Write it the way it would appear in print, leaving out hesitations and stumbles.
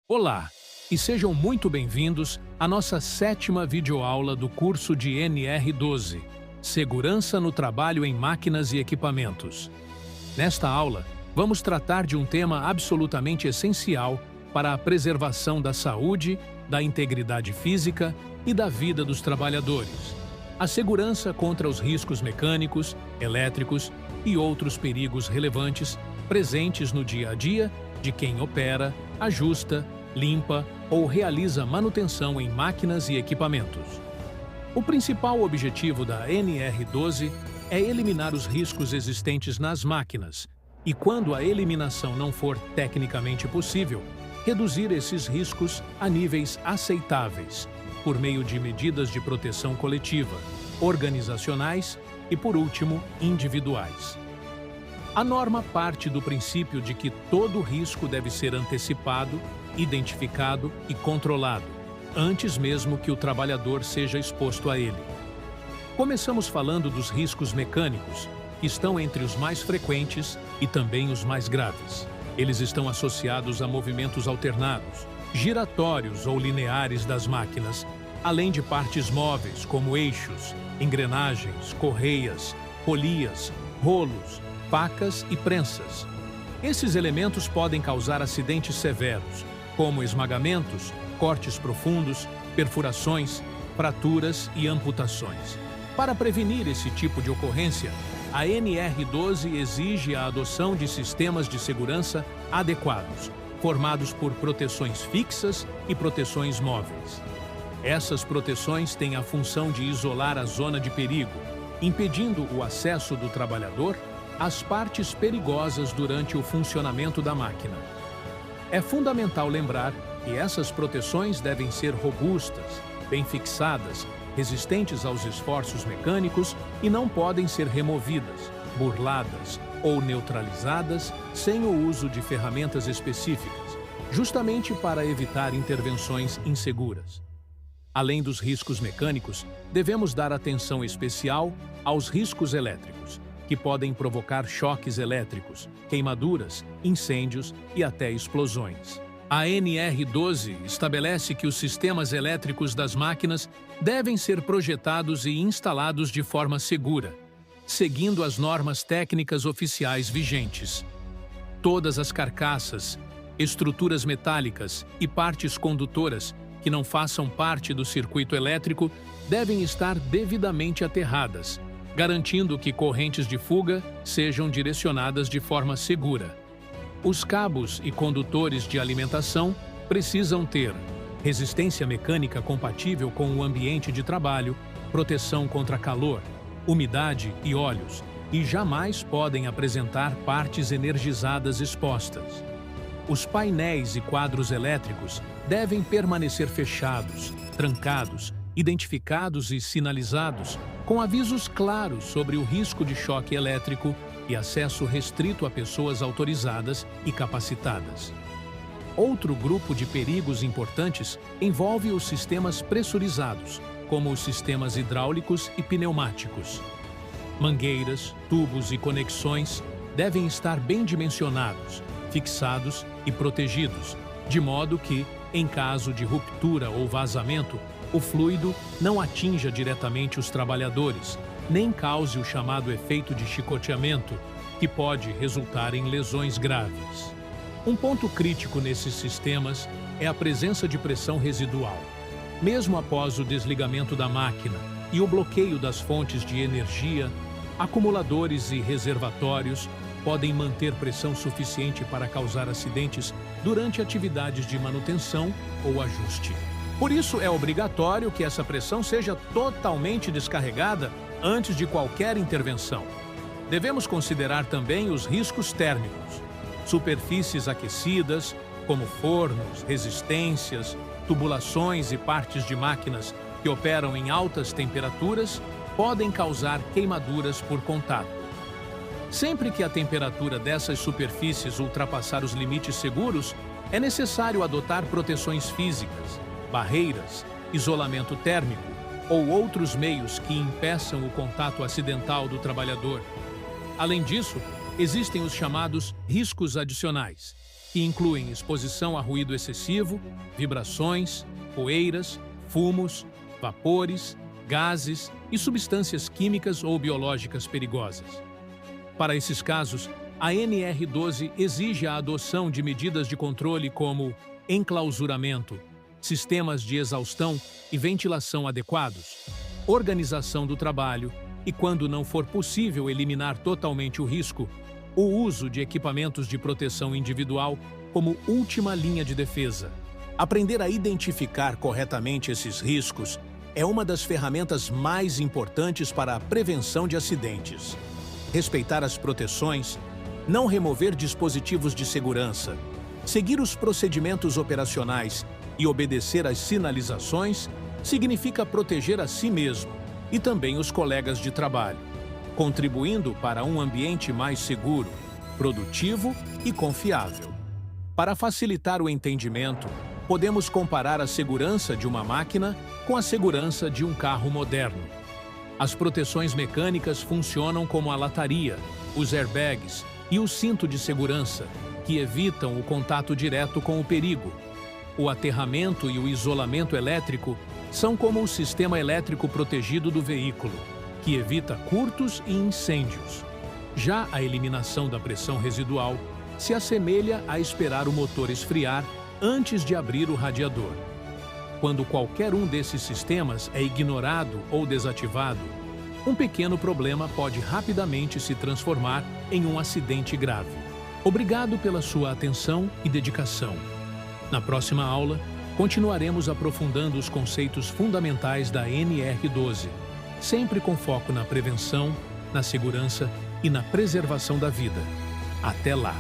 Olá, e sejam muito bem-vindos à nossa sétima videoaula do curso de NR12, Segurança no Trabalho em Máquinas e Equipamentos. Nesta aula, vamos tratar de um tema absolutamente essencial para a preservação da saúde, da integridade física e da vida dos trabalhadores: a segurança contra os riscos mecânicos, elétricos e outros perigos relevantes presentes no dia a dia de quem opera, ajusta, limpa ou realiza manutenção em máquinas e equipamentos. O principal objetivo da NR12 é eliminar os riscos existentes nas máquinas e, quando a eliminação não for tecnicamente possível, reduzir esses riscos a níveis aceitáveis, por meio de medidas de proteção coletiva, organizacionais e, por último, individuais. A norma parte do princípio de que todo risco deve ser antecipado, identificado e controlado, antes mesmo que o trabalhador seja exposto a ele. Começamos falando dos riscos mecânicos, que estão entre os mais frequentes e também os mais graves. Eles estão associados a movimentos alternados, giratórios ou lineares das máquinas, além de partes móveis como eixos, engrenagens, correias, polias, rolos, facas e prensas. Esses elementos podem causar acidentes severos, como esmagamentos, cortes profundos, perfurações, fraturas e amputações. Para prevenir esse tipo de ocorrência, a NR12 exige a adoção de sistemas de segurança adequados, formados por proteções fixas e proteções móveis. Essas proteções têm a função de isolar a zona de perigo, impedindo o acesso do trabalhador às partes perigosas durante o funcionamento da máquina. É fundamental lembrar que essas proteções devem ser robustas, bem fixadas, resistentes aos esforços mecânicos e não podem ser removidas, burladas ou neutralizadas sem o uso de ferramentas específicas, justamente para evitar intervenções inseguras. Além dos riscos mecânicos, devemos dar atenção especial aos riscos elétricos, que podem provocar choques elétricos, queimaduras, incêndios e até explosões. A NR12 estabelece que os sistemas elétricos das máquinas devem ser projetados e instalados de forma segura, seguindo as normas técnicas oficiais vigentes. Todas as carcaças, estruturas metálicas e partes condutoras que não façam parte do circuito elétrico devem estar devidamente aterradas, garantindo que correntes de fuga sejam direcionadas de forma segura. Os cabos e condutores de alimentação precisam ter resistência mecânica compatível com o ambiente de trabalho, proteção contra calor, umidade e óleos, e jamais podem apresentar partes energizadas expostas. Os painéis e quadros elétricos devem permanecer fechados, trancados, identificados e sinalizados, com avisos claros sobre o risco de choque elétrico e acesso restrito a pessoas autorizadas e capacitadas. Outro grupo de perigos importantes envolve os sistemas pressurizados, como os sistemas hidráulicos e pneumáticos. Mangueiras, tubos e conexões devem estar bem dimensionados, fixados e protegidos, de modo que, em caso de ruptura ou vazamento, o fluido não atinja diretamente os trabalhadores, nem cause o chamado efeito de chicoteamento, que pode resultar em lesões graves. Um ponto crítico nesses sistemas é a presença de pressão residual. Mesmo após o desligamento da máquina e o bloqueio das fontes de energia, acumuladores e reservatórios podem manter pressão suficiente para causar acidentes durante atividades de manutenção ou ajuste. Por isso, é obrigatório que essa pressão seja totalmente descarregada antes de qualquer intervenção. Devemos considerar também os riscos térmicos. Superfícies aquecidas, como fornos, resistências, tubulações e partes de máquinas que operam em altas temperaturas, podem causar queimaduras por contato. Sempre que a temperatura dessas superfícies ultrapassar os limites seguros, é necessário adotar proteções físicas, barreiras, isolamento térmico ou outros meios que impeçam o contato acidental do trabalhador. Além disso, existem os chamados riscos adicionais, que incluem exposição a ruído excessivo, vibrações, poeiras, fumos, vapores, gases e substâncias químicas ou biológicas perigosas. Para esses casos, a NR12 exige a adoção de medidas de controle como enclausuramento, sistemas de exaustão e ventilação adequados, organização do trabalho e, quando não for possível eliminar totalmente o risco, o uso de equipamentos de proteção individual como última linha de defesa. Aprender a identificar corretamente esses riscos é uma das ferramentas mais importantes para a prevenção de acidentes. Respeitar as proteções, não remover dispositivos de segurança, seguir os procedimentos operacionais e obedecer às sinalizações significa proteger a si mesmo e também os colegas de trabalho, contribuindo para um ambiente mais seguro, produtivo e confiável. Para facilitar o entendimento, podemos comparar a segurança de uma máquina com a segurança de um carro moderno. As proteções mecânicas funcionam como a lataria, os airbags e o cinto de segurança, que evitam o contato direto com o perigo. O aterramento e o isolamento elétrico são como o sistema elétrico protegido do veículo, que evita curtos e incêndios. Já a eliminação da pressão residual se assemelha a esperar o motor esfriar antes de abrir o radiador. Quando qualquer um desses sistemas é ignorado ou desativado, um pequeno problema pode rapidamente se transformar em um acidente grave. Obrigado pela sua atenção e dedicação. Na próxima aula, continuaremos aprofundando os conceitos fundamentais da NR12, sempre com foco na prevenção, na segurança e na preservação da vida. Até lá!